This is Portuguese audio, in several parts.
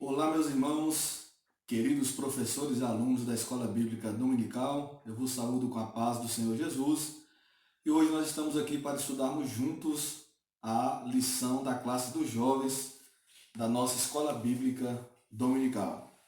Olá, meus irmãos, queridos professores e alunos da Escola Bíblica Dominical, eu vos saúdo com a paz do Senhor Jesus e hoje nós estamos aqui para estudarmos juntos a lição da classe dos jovens da nossa Escola Bíblica Dominical.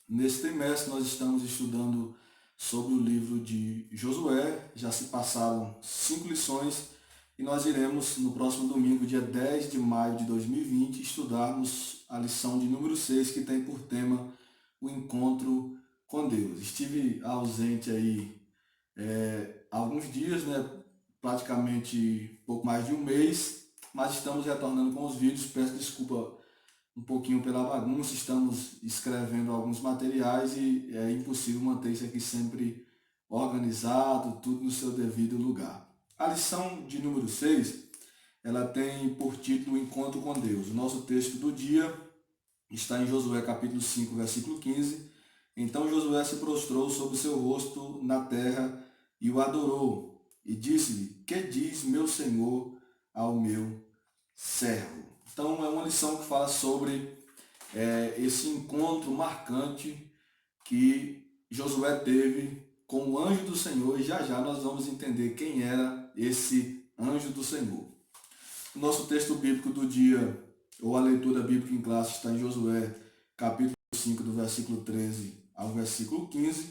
Nesse trimestre nós estamos estudando sobre o livro de Josué, já se passaram 5 lições e nós iremos no próximo domingo, dia 10 de maio de 2020, estudarmos a lição de número 6, que tem por tema o encontro com Deus. Estive ausente aí há alguns dias, praticamente pouco mais de um mês, mas estamos retornando com os vídeos. Peço desculpa um pouquinho pela bagunça, estamos escrevendo alguns materiais e é impossível manter isso aqui sempre organizado, tudo no seu devido lugar. A lição de número 6, ela tem por título o Encontro com Deus. O nosso texto do dia está em Josué capítulo 5, versículo 15. Então Josué se prostrou sobre seu rosto na terra e o adorou, e disse-lhe: que diz meu Senhor ao meu servo? Então é uma lição que fala sobre esse encontro marcante que Josué teve com o anjo do Senhor, e já já nós vamos entender quem era esse anjo do Senhor. O nosso texto bíblico do dia, ou a leitura bíblica em classe, está em Josué, capítulo 5, do versículo 13 ao versículo 15.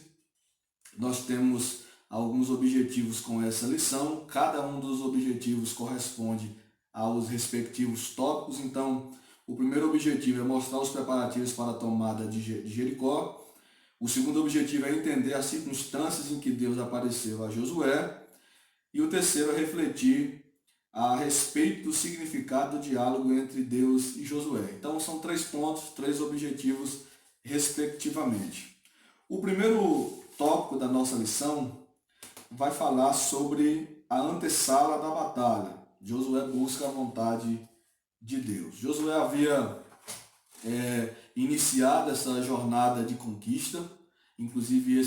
Nós temos alguns objetivos com essa lição, cada um dos objetivos corresponde aos respectivos tópicos. Então, o primeiro objetivo é mostrar os preparativos para a tomada de Jericó. O segundo objetivo é entender as circunstâncias em que Deus apareceu a Josué. E o terceiro é refletir a respeito do significado do diálogo entre Deus e Josué. Então são 3 pontos, 3 objetivos respectivamente. O primeiro tópico da nossa lição vai falar sobre a antessala da batalha. Josué busca a vontade de Deus. Josué havia iniciado essa jornada de conquista, inclusive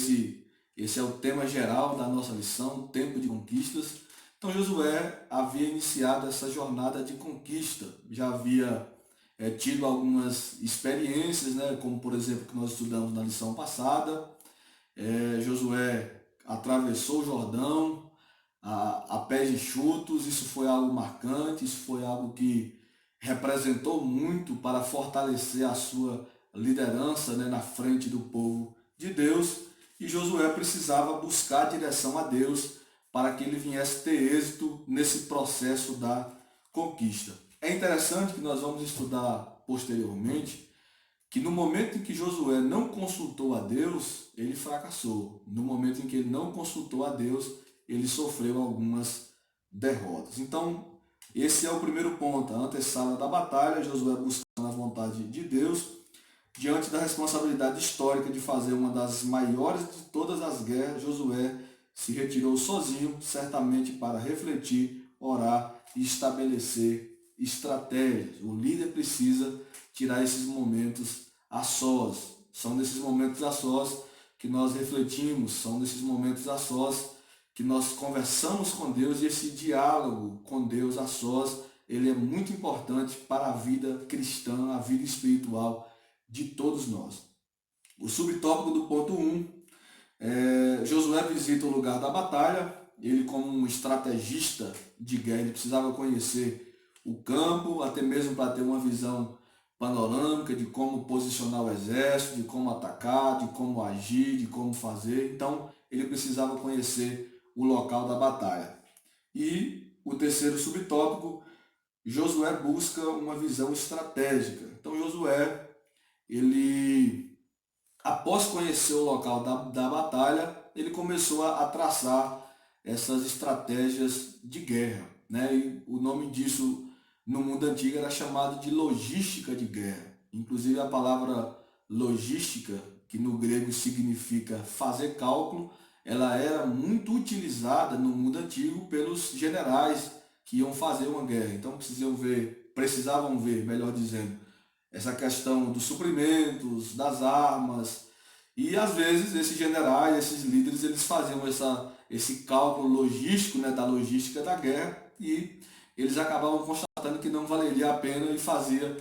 esse é o tema geral da nossa lição, tempo de conquistas. Então Josué havia iniciado essa jornada de conquista, já havia tido algumas experiências, como por exemplo que nós estudamos na lição passada. Josué atravessou o Jordão a pés enxutos. Isso foi algo marcante, isso foi algo que representou muito para fortalecer a sua liderança na frente do povo de Deus. E Josué precisava buscar a direção a Deus para que ele viesse ter êxito nesse processo da conquista. É interessante que nós vamos estudar posteriormente que no momento em que Josué não consultou a Deus, ele fracassou. No momento em que ele não consultou a Deus, ele sofreu algumas derrotas. Então, esse é o primeiro ponto, a antessala da batalha, Josué buscando a vontade de Deus, diante da responsabilidade histórica de fazer uma das maiores de todas as guerras. Josué se retirou sozinho, certamente para refletir, orar e estabelecer estratégias. O líder precisa tirar esses momentos a sós. São nesses momentos a sós que nós refletimos, são nesses momentos a sós que nós conversamos com Deus, e esse diálogo com Deus a sós, ele é muito importante para a vida cristã, a vida espiritual de todos nós. O subtópico do ponto 1, Josué visita o lugar da batalha. Ele, como um estrategista de guerra, ele precisava conhecer o campo, até mesmo para ter uma visão panorâmica de como posicionar o exército, de como atacar, de como agir, de como fazer. Então, ele precisava conhecer o local da batalha. E o terceiro subtópico, Josué busca uma visão estratégica. Então Josué, ele, após conhecer o local da batalha, ele começou a traçar essas estratégias de guerra. E o nome disso no mundo antigo era chamado de logística de guerra. Inclusive a palavra logística, que no grego significa fazer cálculo, ela era muito utilizada no mundo antigo pelos generais que iam fazer uma guerra. Então precisavam ver, melhor dizendo, essa questão dos suprimentos, das armas. E às vezes esses generais, esses líderes, eles faziam esse cálculo logístico, da logística da guerra, e eles acabavam constatando que não valeria a pena e fazia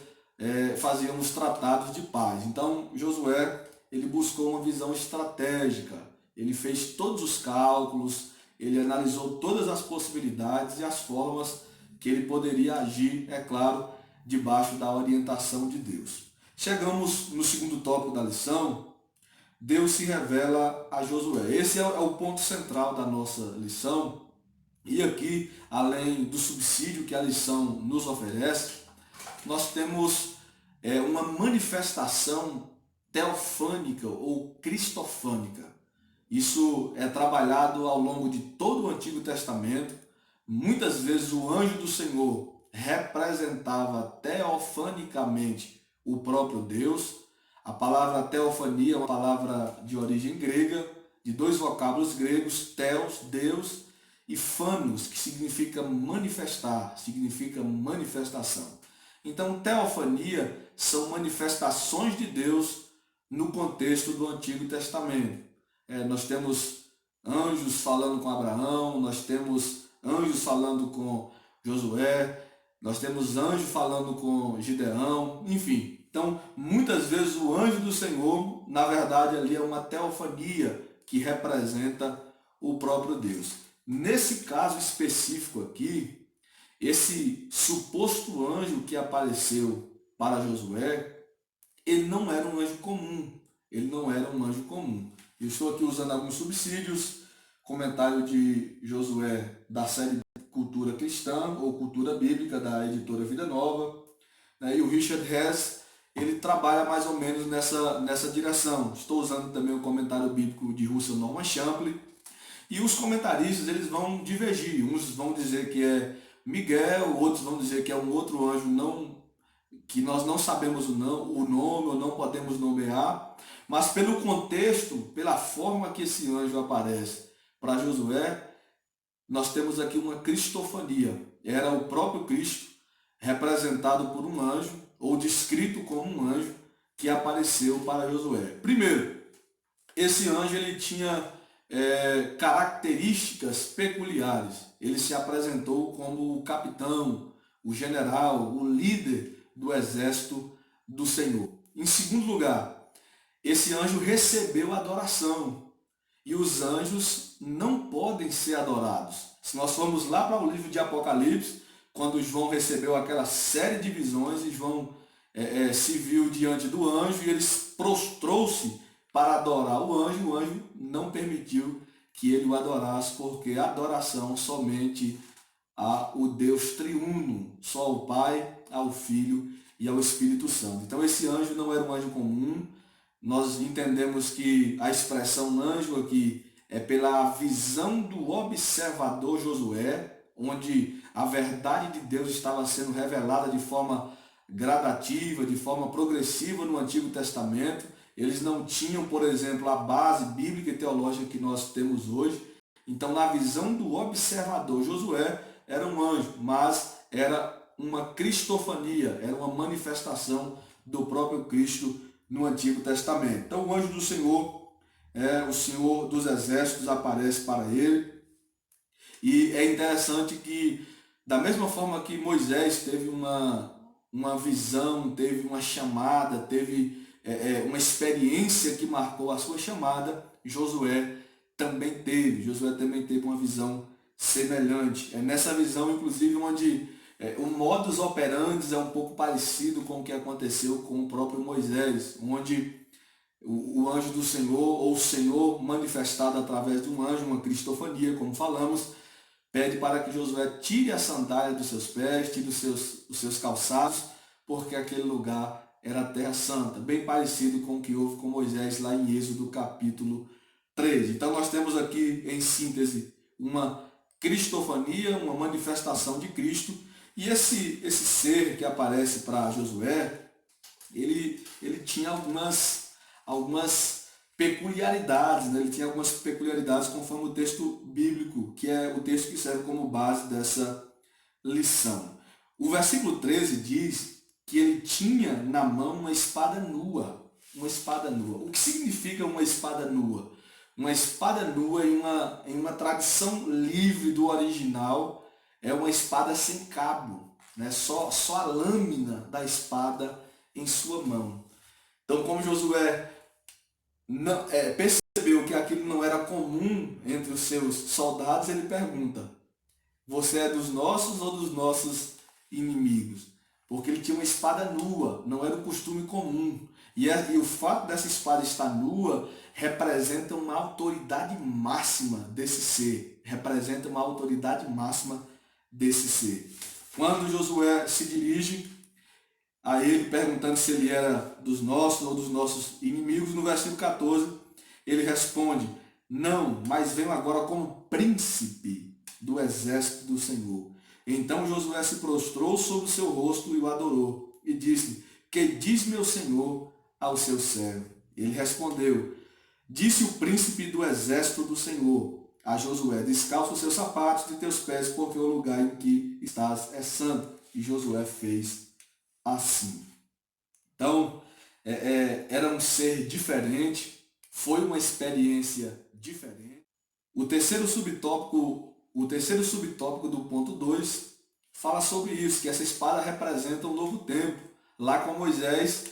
faziam os tratados de paz. Então Josué, ele buscou uma visão estratégica, ele fez todos os cálculos, ele analisou todas as possibilidades e as formas que ele poderia agir, é claro, debaixo da orientação de Deus. Chegamos no segundo tópico da lição. Deus se revela a Josué. Esse é o ponto central da nossa lição. E aqui, além do subsídio que a lição nos oferece, nós temos uma manifestação teofânica ou cristofânica. Isso é trabalhado ao longo de todo o Antigo Testamento. Muitas vezes o anjo do Senhor representava teofanicamente o próprio Deus. A palavra teofania é uma palavra de origem grega, de dois vocábulos gregos, theos, Deus, e phanos, que significa manifestar, significa manifestação. Então, teofania são manifestações de Deus no contexto do Antigo Testamento. Nós temos anjos falando com Abraão, nós temos anjos falando com Josué, nós temos anjos falando com Gideão, enfim. Então, muitas vezes o anjo do Senhor, na verdade, ali é uma teofania que representa o próprio Deus. Nesse caso específico aqui, esse suposto anjo que apareceu para Josué, ele não era um anjo comum. Ele não era um anjo comum. Eu estou aqui usando alguns subsídios, comentário de Josué da série Cultura Cristã ou Cultura Bíblica da editora Vida Nova. E o Richard Hess, ele trabalha mais ou menos nessa direção. Estou usando também o comentário bíblico de Russell Norman Champlin. E os comentaristas, eles vão divergir. Uns vão dizer que é Miguel, outros vão dizer que é um outro anjo que nós não sabemos o nome ou não podemos nomear. Mas pelo contexto, pela forma que esse anjo aparece para Josué, nós temos aqui uma cristofania. Era o próprio Cristo representado por um anjo, ou descrito como um anjo, que apareceu para Josué. Primeiro, esse anjo ele tinha características peculiares. Ele se apresentou como o capitão, o general, o líder do exército do Senhor. Em segundo lugar, esse anjo recebeu adoração. E os anjos não podem ser adorados. Se nós formos lá para o livro de Apocalipse, quando João recebeu aquela série de visões, e João se viu diante do anjo e ele prostrou-se para adorar o anjo não permitiu que ele o adorasse, porque a adoração somente ao Deus triuno, só ao Pai, ao Filho e ao Espírito Santo. Então esse anjo não era um anjo comum. Nós entendemos que a expressão anjo aqui é pela visão do observador Josué, onde a verdade de Deus estava sendo revelada de forma gradativa, de forma progressiva no Antigo Testamento. Eles não tinham, por exemplo, a base bíblica e teológica que nós temos hoje. Então, na visão do observador Josué, era um anjo, mas era uma cristofania, era uma manifestação do próprio Cristo no Antigo Testamento. Então o anjo do Senhor, o Senhor dos Exércitos, aparece para ele. E é interessante que, da mesma forma que Moisés teve uma visão, teve uma chamada, teve uma experiência que marcou a sua chamada, Josué também teve uma visão semelhante. É nessa visão, inclusive, onde o modus operandi é um pouco parecido com o que aconteceu com o próprio Moisés, onde o anjo do Senhor, ou o Senhor manifestado através de um anjo, uma cristofania, como falamos, pede para que Josué tire a sandália dos seus pés, tire os seus calçados, porque aquele lugar era a terra santa, bem parecido com o que houve com Moisés lá em Êxodo capítulo 13. Então nós temos aqui, em síntese, uma cristofania, uma manifestação de Cristo. E esse ser que aparece para Josué, ele tinha algumas peculiaridades, né? Ele tinha algumas peculiaridades conforme o texto bíblico, que é o texto que serve como base dessa lição. O versículo 13 diz que ele tinha na mão uma espada nua. Uma espada nua. O que significa uma espada nua? Uma espada nua, em uma tradução livre do original, é uma espada sem cabo, né? Só a lâmina da espada em sua mão. Então, como Josué percebeu que aquilo não era comum entre os seus soldados, ele pergunta: você é dos nossos ou dos nossos inimigos? Porque ele tinha uma espada nua, não era um costume comum. E o fato dessa espada estar nua representa uma autoridade máxima desse ser. Representa uma autoridade máxima desse ser. Quando Josué se dirige a ele perguntando se ele era dos nossos ou dos nossos inimigos, no versículo 14, ele responde: não, mas venho agora como príncipe do exército do Senhor. Então Josué se prostrou sobre o seu rosto e o adorou, e disse: que diz meu Senhor ao seu servo? Ele respondeu: disse o príncipe do exército do Senhor a Josué: descalça os seus sapatos de teus pés, porque o lugar em que estás é santo. E Josué fez assim. Então, era um ser diferente, foi uma experiência diferente. O terceiro subtópico do ponto 2 fala sobre isso, que essa espada representa um novo tempo. Lá com Moisés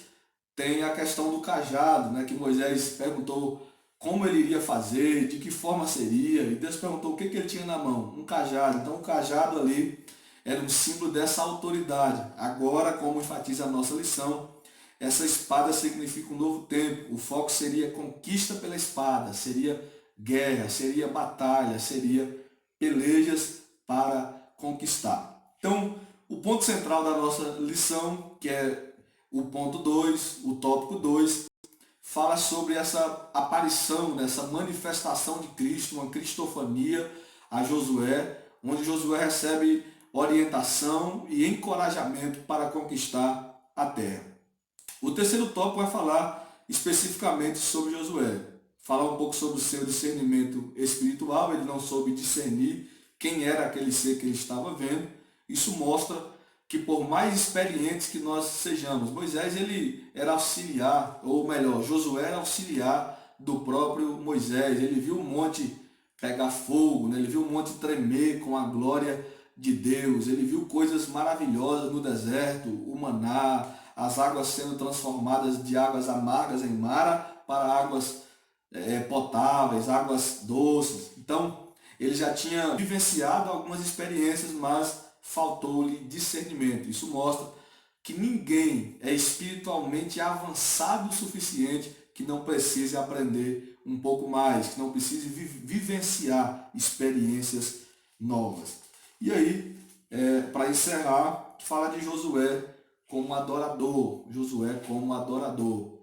tem a questão do cajado, né, que Moisés perguntou como ele iria fazer, de que forma seria, e Deus perguntou o que ele tinha na mão, um cajado. Então o cajado ali era um símbolo dessa autoridade. Agora, como enfatiza a nossa lição, essa espada significa um novo tempo. O foco seria conquista pela espada, seria guerra, seria batalha, seria pelejas para conquistar. Então, o ponto central da nossa lição, que é o ponto 2, o tópico 2, fala sobre essa aparição, essa manifestação de Cristo, uma cristofania a Josué, onde Josué recebe orientação e encorajamento para conquistar a terra. O terceiro tópico vai falar especificamente sobre Josué, falar um pouco sobre o seu discernimento espiritual. Ele não soube discernir quem era aquele ser que ele estava vendo. Isso mostra que por mais experientes que nós sejamos, Moisés ele era auxiliar, ou melhor, Josué era auxiliar do próprio Moisés. Ele viu o monte pegar fogo, né? Ele viu o monte tremer com a glória de Deus. Ele viu coisas maravilhosas no deserto, o maná, as águas sendo transformadas de águas amargas em mara para águas potáveis, águas doces. Então, ele já tinha vivenciado algumas experiências, mas faltou-lhe discernimento. Isso mostra que ninguém é espiritualmente avançado o suficiente que não precise aprender um pouco mais, que não precise vivenciar experiências novas. E aí, para encerrar, fala de Josué como adorador. Josué como adorador.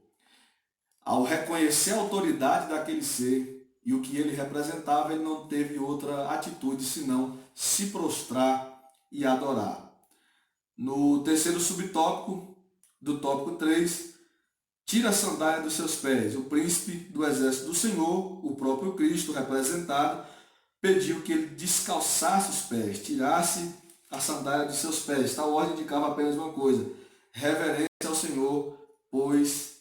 Ao reconhecer a autoridade daquele ser e o que ele representava, ele não teve outra atitude senão se prostrar e adorar. No terceiro subtópico do tópico 3, tira a sandália dos seus pés. O príncipe do exército do Senhor, o próprio Cristo representado, pediu que ele descalçasse os pés, tirasse a sandália dos seus pés. Tal ordem indicava apenas uma coisa: reverência ao Senhor, pois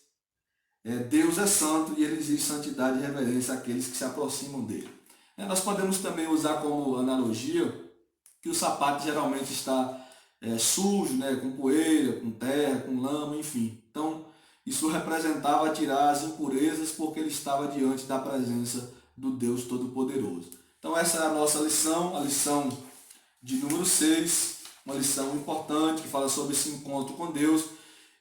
Deus é santo e ele exige santidade e reverência àqueles que se aproximam dele. Nós podemos também usar como analogia que o sapato geralmente está sujo, né, com poeira, com terra, com lama, enfim. Então, isso representava tirar as impurezas porque ele estava diante da presença do Deus Todo-Poderoso. Então, essa é a nossa lição, a lição de número 6, uma lição importante que fala sobre esse encontro com Deus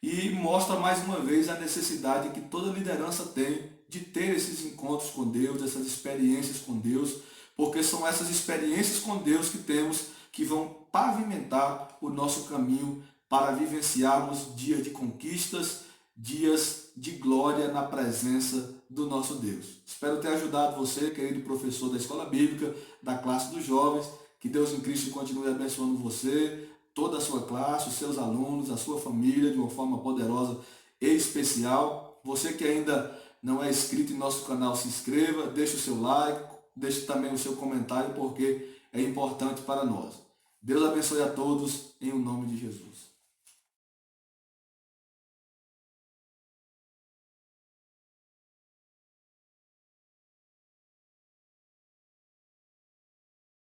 e mostra mais uma vez a necessidade que toda liderança tem de ter esses encontros com Deus, essas experiências com Deus, porque são essas experiências com Deus que temos que vão pavimentar o nosso caminho para vivenciarmos dias de conquistas, dias de glória na presença do nosso Deus. Espero ter ajudado você, querido professor da Escola Bíblica, da classe dos jovens. Que Deus em Cristo continue abençoando você, toda a sua classe, os seus alunos, a sua família de uma forma poderosa e especial. Você que ainda não é inscrito em nosso canal, se inscreva, deixe o seu like, deixe também o seu comentário, porque é importante para nós. Deus abençoe a todos, em nome de Jesus.